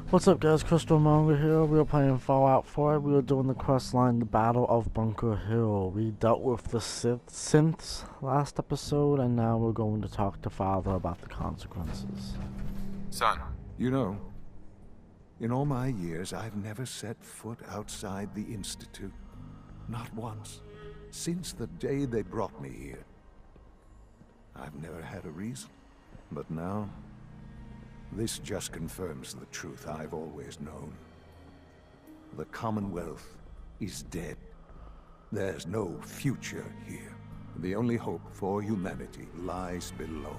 What's up, guys? Crystal Monger here. We are playing Fallout 4. We were doing the quest line, the Battle of Bunker Hill. We dealt with the synths last episode, and now we're going to talk to Father about the consequences. Son. You know, in all my years, I've never set foot outside the Institute. Not once. Since the day they brought me here. I've never had a reason. But now, this just confirms the truth I've always known. The Commonwealth is dead. There's no future here. The only hope for humanity lies below.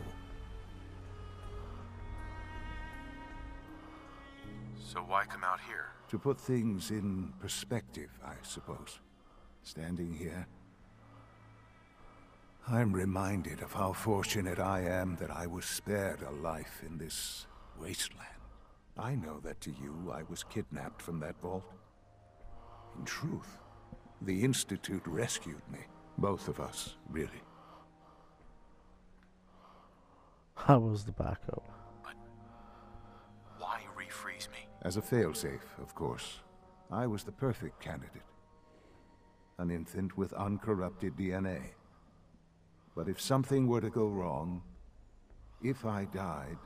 So why come out here? To put things in perspective, I suppose. Standing here, I'm reminded of how fortunate I am that I was spared a life in this wasteland. I know that to you, I was kidnapped from that vault. In truth, the Institute rescued me. Both of us, really. I was the backup. But why refreeze me? As a failsafe, of course. I was the perfect candidate. An infant with uncorrupted DNA. But if something were to go wrong, if I died,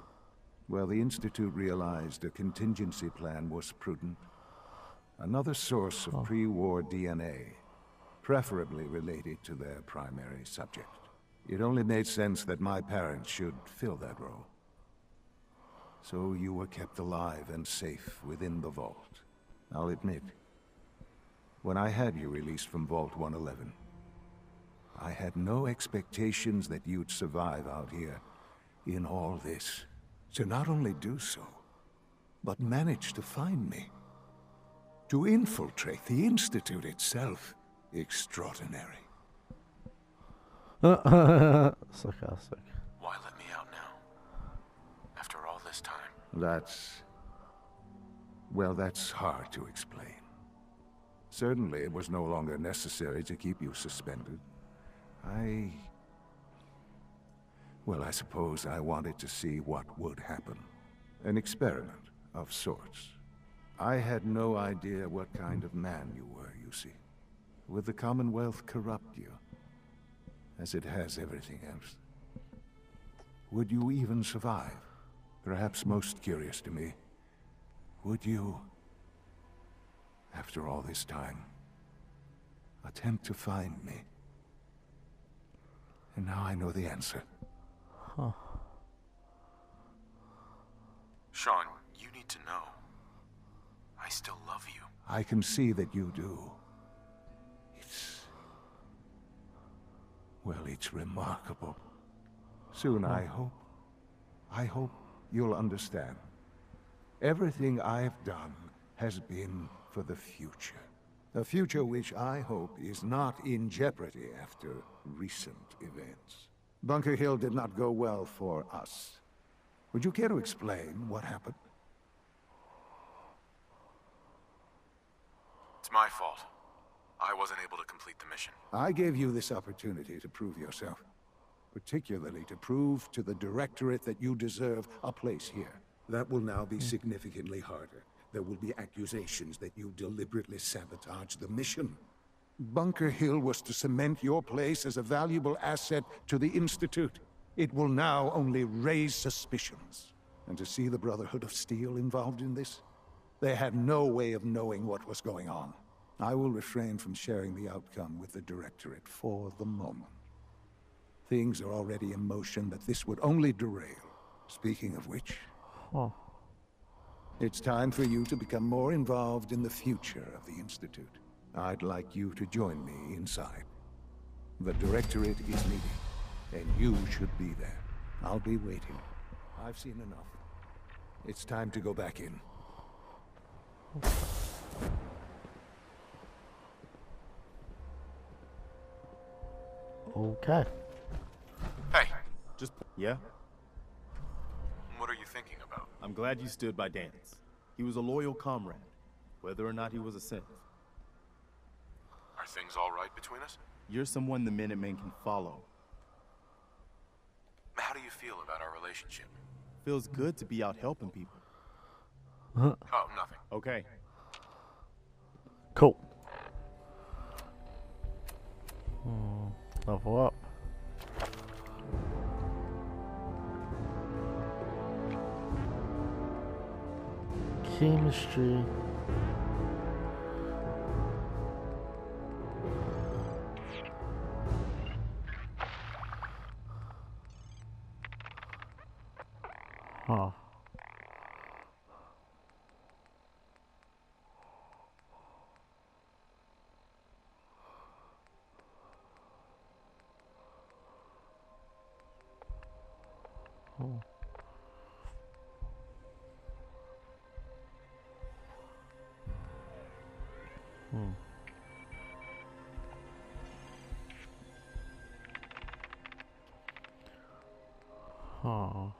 well, the Institute realized a contingency plan was prudent. Another source of pre-war DNA, preferably related to their primary subject. It only made sense that my parents should fill that role. So you were kept alive and safe within the vault. I'll admit, when I had you released from Vault 111, I had no expectations that you'd survive out here in all this. To not only do so, but manage to find me. To infiltrate the Institute itself. Extraordinary. Sarcastic. Why let me out now? After all this time? That's hard to explain. Certainly it was no longer necessary to keep you suspended. I suppose I wanted to see what would happen. An experiment of sorts. I had no idea what kind of man you were, you see. Would the Commonwealth corrupt you? As it has everything else. Would you even survive? Perhaps most curious to me, would you, after all this time, attempt to find me? And now I know the answer. Huh. Sean, you need to know. I still love you. I can see that you do. It's remarkable. Soon, I hope you'll understand. Everything I've done has been for the future. A future which I hope is not in jeopardy after recent events. Bunker Hill did not go well for us. Would you care to explain what happened? It's my fault. I wasn't able to complete the mission. I gave you this opportunity to prove yourself. Particularly to prove to the Directorate that you deserve a place here. That will now be significantly harder. There will be accusations that you deliberately sabotaged the mission. Bunker Hill was to cement your place as a valuable asset to the Institute. It will now only raise suspicions. And to see the Brotherhood of Steel involved in this? They had no way of knowing what was going on. I will refrain from sharing the outcome with the Directorate for the moment. Things are already in motion that this would only derail. Speaking of which, it's time for you to become more involved in the future of the Institute. I'd like you to join me inside. The Directorate is meeting, and you should be there. I'll be waiting. I've seen enough. It's time to go back in. Okay. Hey, Yeah? what are you thinking about? I'm glad you stood by Dance. He was a loyal comrade, whether or not he was a synth. Are things all right between us? You're someone the Minutemen can follow. How do you feel about our relationship? Feels good to be out helping people. Oh, nothing. Okay. Cool. Level up. Chemistry. Huh. Oh. Hmm. Huh.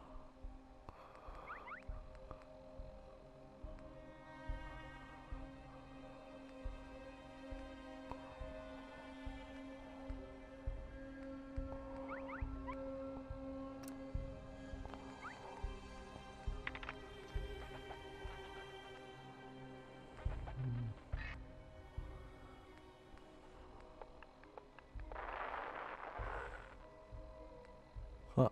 Huh.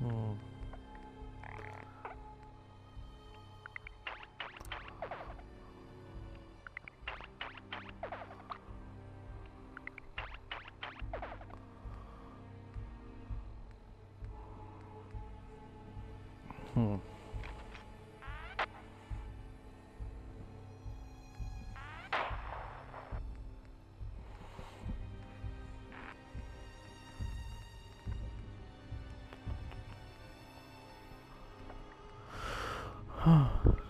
Hmm. Hmm.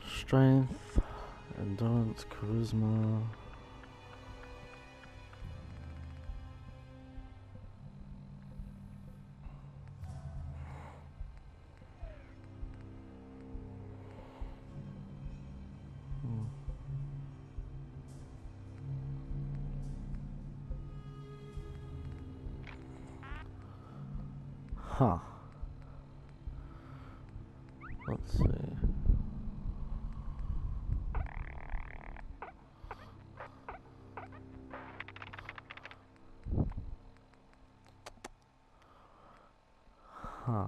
Strength, endurance, charisma. Hmm. Huh. Let's see. Huh.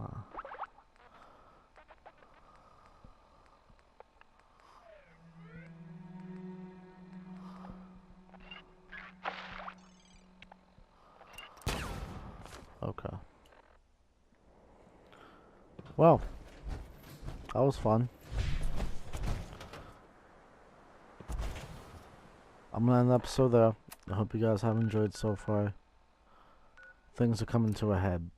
Okay. Well, that was fun. I'm gonna end the episode there. I hope you guys have enjoyed so far. Things are coming to a head.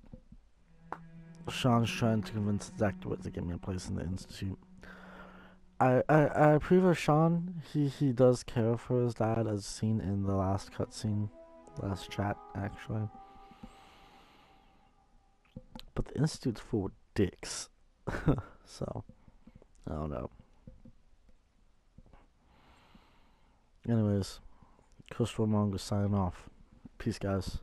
Sean's trying to convince the Dectorate to get me a place in the Institute. I approve of Sean. He does care for his dad, as seen in the last cutscene, last chat actually. But the Institute's full of dicks, so I don't know. Anyways, Christopher Mongo signing off. Peace, guys.